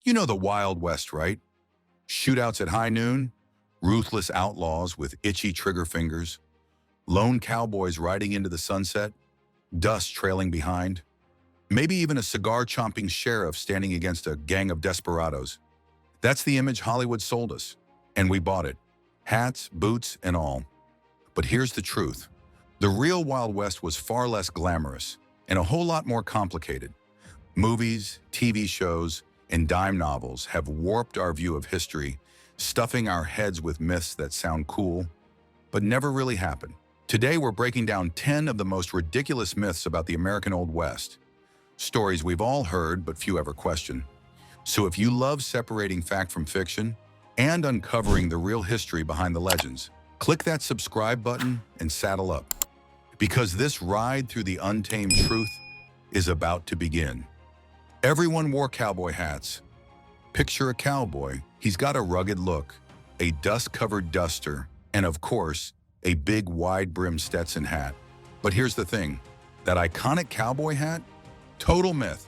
You know the Wild West, right? Shootouts at high noon, ruthless outlaws with itchy trigger fingers, lone cowboys riding into the sunset, dust trailing behind, maybe even a cigar-chomping sheriff standing against a gang of desperados. That's the image Hollywood sold us, and we bought it. Hats, boots, and all. But here's the truth. The real Wild West was far less glamorous and a whole lot more complicated. Movies, TV shows, and dime novels have warped our view of history, stuffing our heads with myths that sound cool, but never really happened. Today, we're breaking down 10 of the most ridiculous myths about the American Old West. Stories we've all heard, but few ever question. So if you love separating fact from fiction and uncovering the real history behind the legends, click that subscribe button and saddle up. Because this ride through the untamed truth is about to begin. Everyone wore cowboy hats. Picture a cowboy. He's got a rugged look, a dust-covered duster, and of course, a big wide-brimmed Stetson hat. But here's the thing, that iconic cowboy hat? Total myth.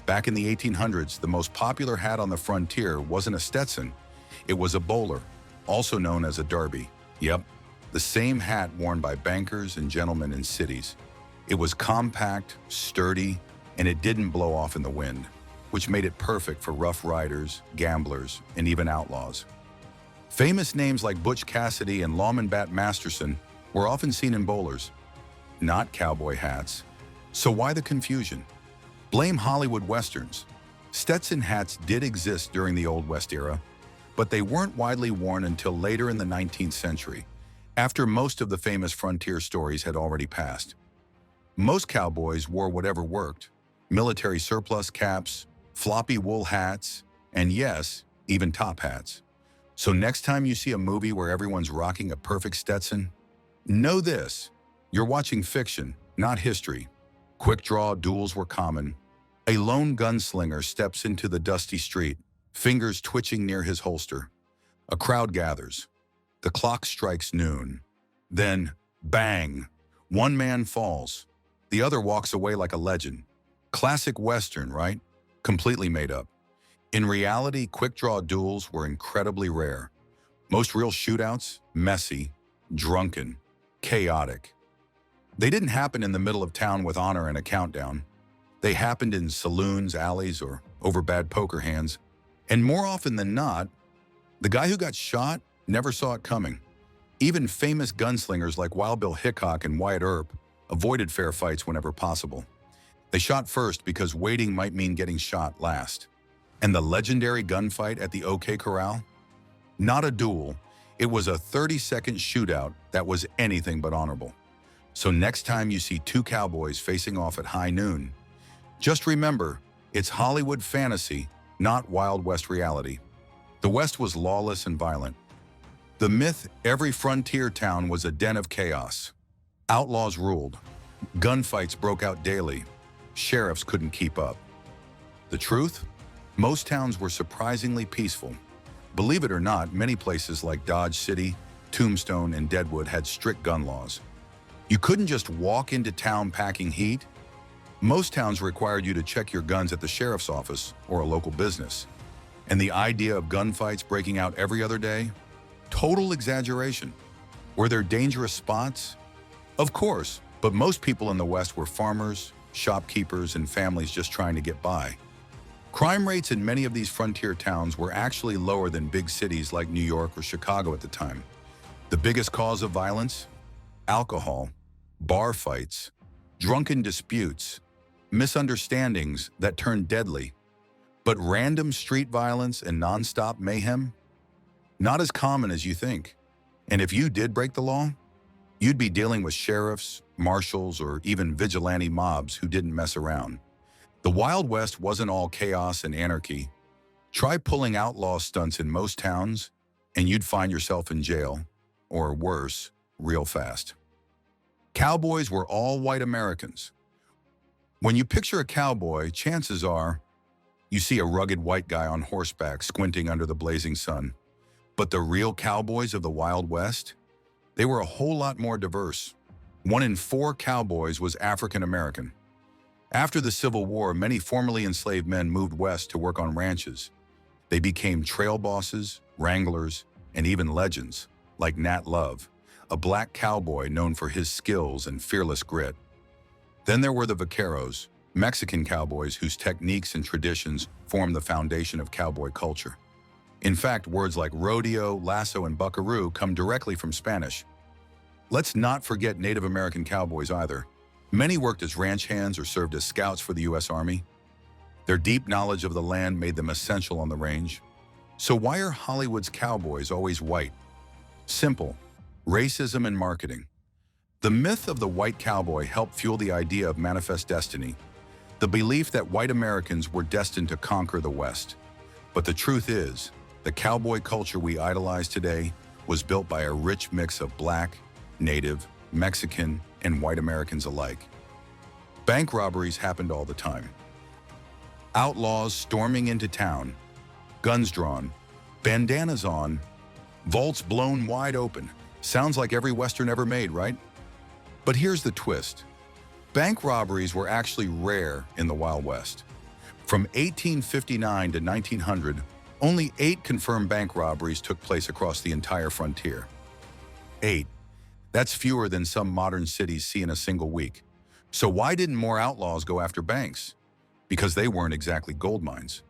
Back in the 1800s, the most popular hat on the frontier wasn't a Stetson, it was a bowler, also known as a derby. Yep, the same hat worn by bankers and gentlemen in cities. It was compact, sturdy, and it didn't blow off in the wind, which made it perfect for rough riders, gamblers, and even outlaws. Famous names like Butch Cassidy and Lawman Bat Masterson were often seen in bowlers, not cowboy hats. So why the confusion? Blame Hollywood Westerns. Stetson hats did exist during the Old West era, but they weren't widely worn until later in the 19th century, after most of the famous frontier stories had already passed. Most cowboys wore whatever worked, military surplus caps, floppy wool hats, and yes, even top hats. So next time you see a movie where everyone's rocking a perfect Stetson, know this, you're watching fiction, not history. Quick draw duels were common. A lone gunslinger steps into the dusty street, fingers twitching near his holster. A crowd gathers. The clock strikes noon. Then, bang! One man falls. The other walks away like a legend. Classic Western, right? Completely made up. In reality, quick-draw duels were incredibly rare. Most real shootouts, messy, drunken, chaotic. They didn't happen in the middle of town with honor and a countdown. They happened in saloons, alleys, or over bad poker hands. And more often than not, the guy who got shot never saw it coming. Even famous gunslingers like Wild Bill Hickok and Wyatt Earp avoided fair fights whenever possible. They shot first because waiting might mean getting shot last. And the legendary gunfight at the OK Corral? Not a duel, it was a 30-second shootout that was anything but honorable. So next time you see two cowboys facing off at high noon, just remember, it's Hollywood fantasy, not Wild West reality. The West was lawless and violent. The myth, every frontier town was a den of chaos. Outlaws ruled. Gunfights broke out daily. Sheriffs couldn't keep up. The truth? Most towns were surprisingly peaceful. Believe it or not, many places like Dodge City, Tombstone, and Deadwood had strict gun laws. You couldn't just walk into town packing heat. Most towns required you to check your guns at the sheriff's office or a local business. And the idea of gunfights breaking out every other day? Total exaggeration. Were there dangerous spots? Of course, but most people in the West were farmers, shopkeepers, and families just trying to get by. Crime rates in many of these frontier towns were actually lower than big cities like New York or Chicago at the time. The biggest cause of violence? Alcohol, bar fights, drunken disputes, misunderstandings that turned deadly. But random street violence and nonstop mayhem? Not as common as you think. And if you did break the law, you'd be dealing with sheriffs, marshals, or even vigilante mobs who didn't mess around. The Wild West wasn't all chaos and anarchy. Try pulling outlaw stunts in most towns, and you'd find yourself in jail, or worse, real fast. Cowboys were all white Americans. When you picture a cowboy, chances are you see a rugged white guy on horseback squinting under the blazing sun. But the real cowboys of the Wild West? They were a whole lot more diverse. 1 in 4 cowboys was African American. After the Civil War, many formerly enslaved men moved west to work on ranches. They became trail bosses, wranglers, and even legends, like Nat Love, a black cowboy known for his skills and fearless grit. Then there were the vaqueros, Mexican cowboys whose techniques and traditions formed the foundation of cowboy culture. In fact, words like rodeo, lasso, and buckaroo come directly from Spanish. Let's not forget Native American cowboys either. Many worked as ranch hands or served as scouts for the U.S. Army. Their deep knowledge of the land made them essential on the range. So why are Hollywood's cowboys always white? Simple: racism and marketing. The myth of the white cowboy helped fuel the idea of manifest destiny, the belief that white Americans were destined to conquer the West. But the truth is, the cowboy culture we idolize today was built by a rich mix of black, Native, Mexican, and white Americans alike. Bank robberies happened all the time. Outlaws storming into town, guns drawn, bandanas on, vaults blown wide open. Sounds like every Western ever made, right? But here's the twist. Bank robberies were actually rare in the Wild West. From 1859 to 1900, only 8 confirmed bank robberies took place across the entire frontier. 8. That's fewer than some modern cities see in a single week. So why didn't more outlaws go after banks? Because they weren't exactly gold mines.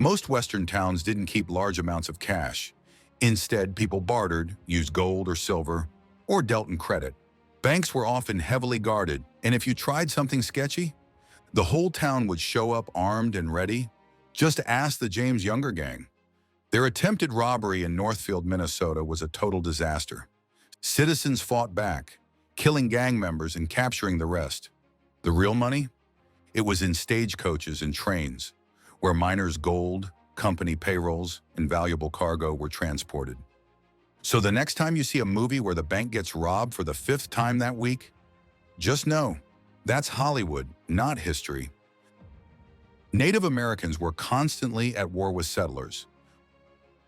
Most Western towns didn't keep large amounts of cash. Instead, people bartered, used gold or silver, or dealt in credit. Banks were often heavily guarded, and if you tried something sketchy, the whole town would show up armed and ready. Just ask the James Younger gang. Their attempted robbery in Northfield, Minnesota was a total disaster. Citizens fought back, killing gang members and capturing the rest. The real money? It was in stagecoaches and trains, where miners' gold, company payrolls, and valuable cargo were transported. So the next time you see a movie where the bank gets robbed for the 5th time that week, just know that's Hollywood, not history. Native Americans were constantly at war with settlers.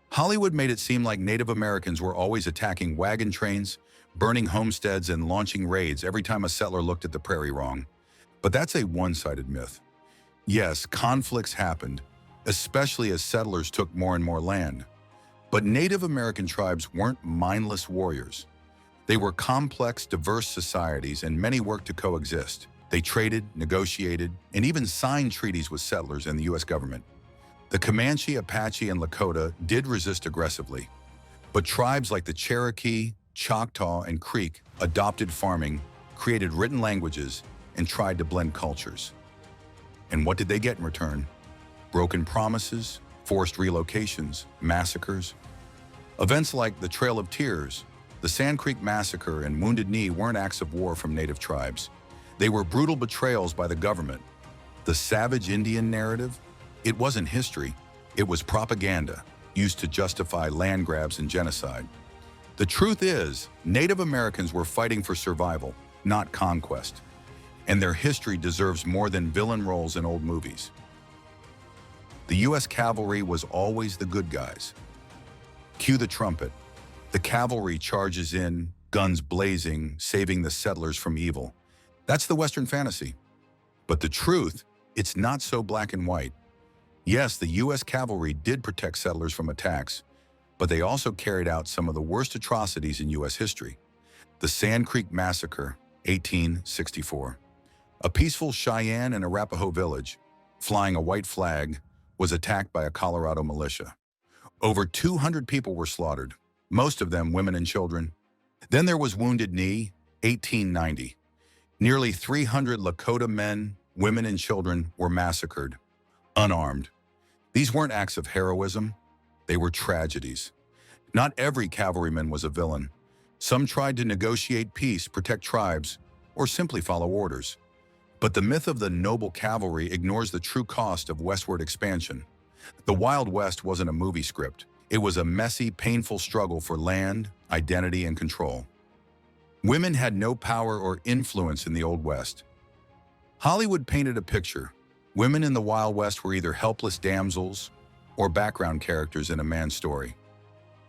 Hollywood made it seem like Native Americans were always attacking wagon trains, burning homesteads, and launching raids every time a settler looked at the prairie wrong. But that's a one-sided myth. Yes, conflicts happened, especially as settlers took more and more land. But Native American tribes weren't mindless warriors. They were complex, diverse societies, and many worked to coexist. They traded, negotiated, and even signed treaties with settlers and the U.S. government. The Comanche, Apache, and Lakota did resist aggressively, but tribes like the Cherokee, Choctaw, and Creek adopted farming, created written languages, and tried to blend cultures. And what did they get in return? Broken promises, forced relocations, massacres. Events like the Trail of Tears, the Sand Creek Massacre, and Wounded Knee weren't acts of war from Native tribes. They were brutal betrayals by the government. The savage Indian narrative? It wasn't history, it was propaganda, used to justify land grabs and genocide. The truth is, Native Americans were fighting for survival, not conquest. And their history deserves more than villain roles in old movies. The U.S. cavalry was always the good guys. Cue the trumpet. The cavalry charges in, guns blazing, saving the settlers from evil. That's the Western fantasy. But the truth, it's not so black and white. Yes, the U.S. cavalry did protect settlers from attacks, but they also carried out some of the worst atrocities in U.S. history. The Sand Creek Massacre, 1864. A peaceful Cheyenne and Arapaho village, flying a white flag, was attacked by a Colorado militia. Over 200 people were slaughtered, most of them women and children. Then there was Wounded Knee, 1890. Nearly 300 Lakota men, women, and children were massacred, unarmed. These weren't acts of heroism, they were tragedies. Not every cavalryman was a villain. Some tried to negotiate peace, protect tribes, or simply follow orders. But the myth of the noble cavalry ignores the true cost of westward expansion. The Wild West wasn't a movie script. It was a messy, painful struggle for land, identity, and control. Women had no power or influence in the Old West. Hollywood painted a picture. Women in the Wild West were either helpless damsels or background characters in a man's story.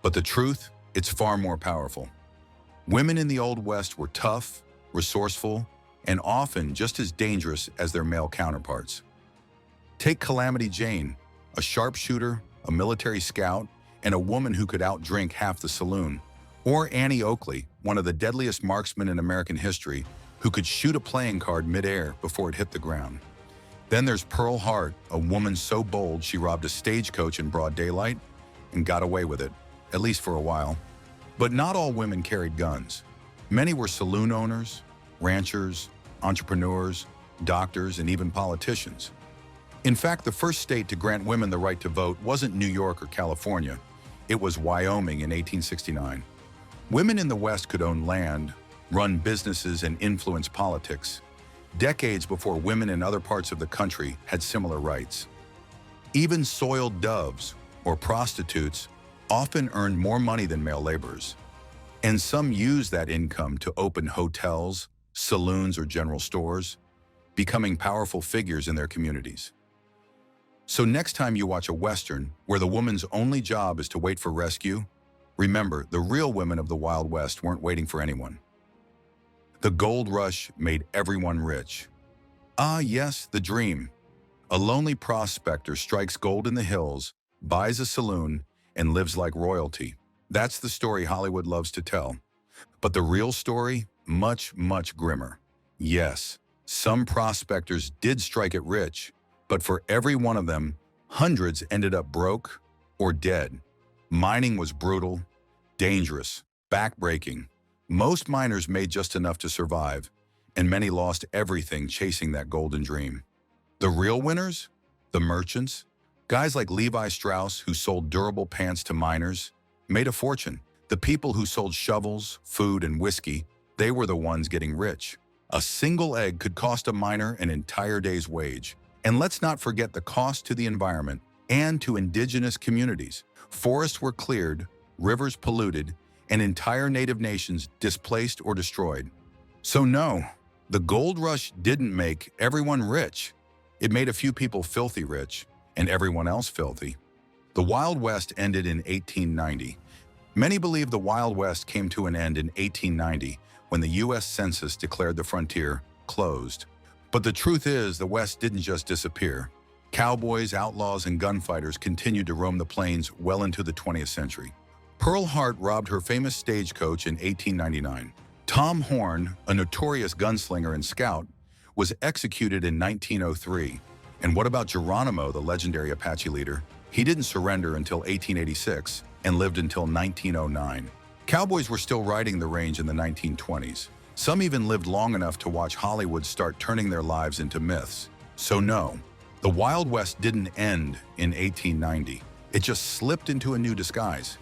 But the truth, it's far more powerful. Women in the Old West were tough, resourceful, and often just as dangerous as their male counterparts. Take Calamity Jane, a sharpshooter, a military scout, and a woman who could outdrink half the saloon. Or Annie Oakley, one of the deadliest marksmen in American history, who could shoot a playing card midair before it hit the ground. Then there's Pearl Hart, a woman so bold she robbed a stagecoach in broad daylight and got away with it, at least for a while. But not all women carried guns. Many were saloon owners, ranchers, entrepreneurs, doctors, and even politicians. In fact, the first state to grant women the right to vote wasn't New York or California. It was Wyoming in 1869. Women in the West could own land, run businesses, and influence politics, decades before women in other parts of the country had similar rights. Even soiled doves, or prostitutes, often earned more money than male laborers. And some used that income to open hotels, saloons, or general stores, becoming powerful figures in their communities. So next time you watch a Western where the woman's only job is to wait for rescue, remember, the real women of the Wild West weren't waiting for anyone. The gold rush made everyone rich. Ah, yes, the dream. A lonely prospector strikes gold in the hills, buys a saloon, and lives like royalty. That's the story Hollywood loves to tell. But the real story, much, much grimmer. Yes, some prospectors did strike it rich, but for every one of them, hundreds ended up broke or dead. Mining was brutal, dangerous, backbreaking. Most miners made just enough to survive, and many lost everything chasing that golden dream. The real winners? The merchants? Guys like Levi Strauss, who sold durable pants to miners, made a fortune. The people who sold shovels, food, and whiskey, they were the ones getting rich. A single egg could cost a miner an entire day's wage. And let's not forget the cost to the environment and to indigenous communities. Forests were cleared, rivers polluted, and entire native nations displaced or destroyed. So no, the gold rush didn't make everyone rich. It made a few people filthy rich and everyone else filthy. The Wild West ended in 1890. Many believe the Wild West came to an end in 1890 when the U.S. Census declared the frontier closed. But the truth is, the West didn't just disappear. Cowboys, outlaws, and gunfighters continued to roam the plains well into the 20th century. Pearl Hart robbed her famous stagecoach in 1899. Tom Horn, a notorious gunslinger and scout, was executed in 1903. And what about Geronimo, the legendary Apache leader? He didn't surrender until 1886 and lived until 1909. Cowboys were still riding the range in the 1920s. Some even lived long enough to watch Hollywood start turning their lives into myths. So no, the Wild West didn't end in 1890. It just slipped into a new disguise.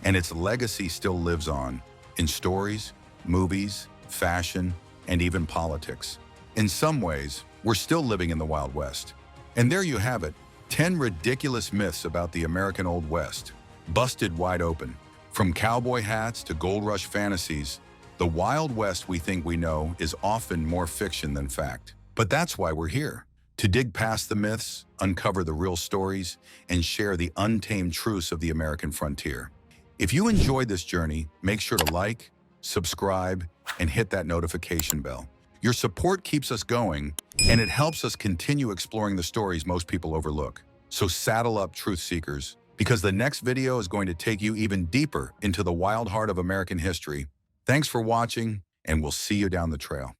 And its legacy still lives on in stories, movies, fashion, and even politics. In some ways, we're still living in the Wild West. And there you have it, 10 ridiculous myths about the American Old West, busted wide open. From cowboy hats to gold rush fantasies, the Wild West we think we know is often more fiction than fact. But that's why we're here, to dig past the myths, uncover the real stories, and share the untamed truths of the American frontier. If you enjoyed this journey, make sure to like, subscribe, and hit that notification bell. Your support keeps us going, and it helps us continue exploring the stories most people overlook. So saddle up, truth seekers, because the next video is going to take you even deeper into the wild heart of American history. Thanks for watching, and we'll see you down the trail.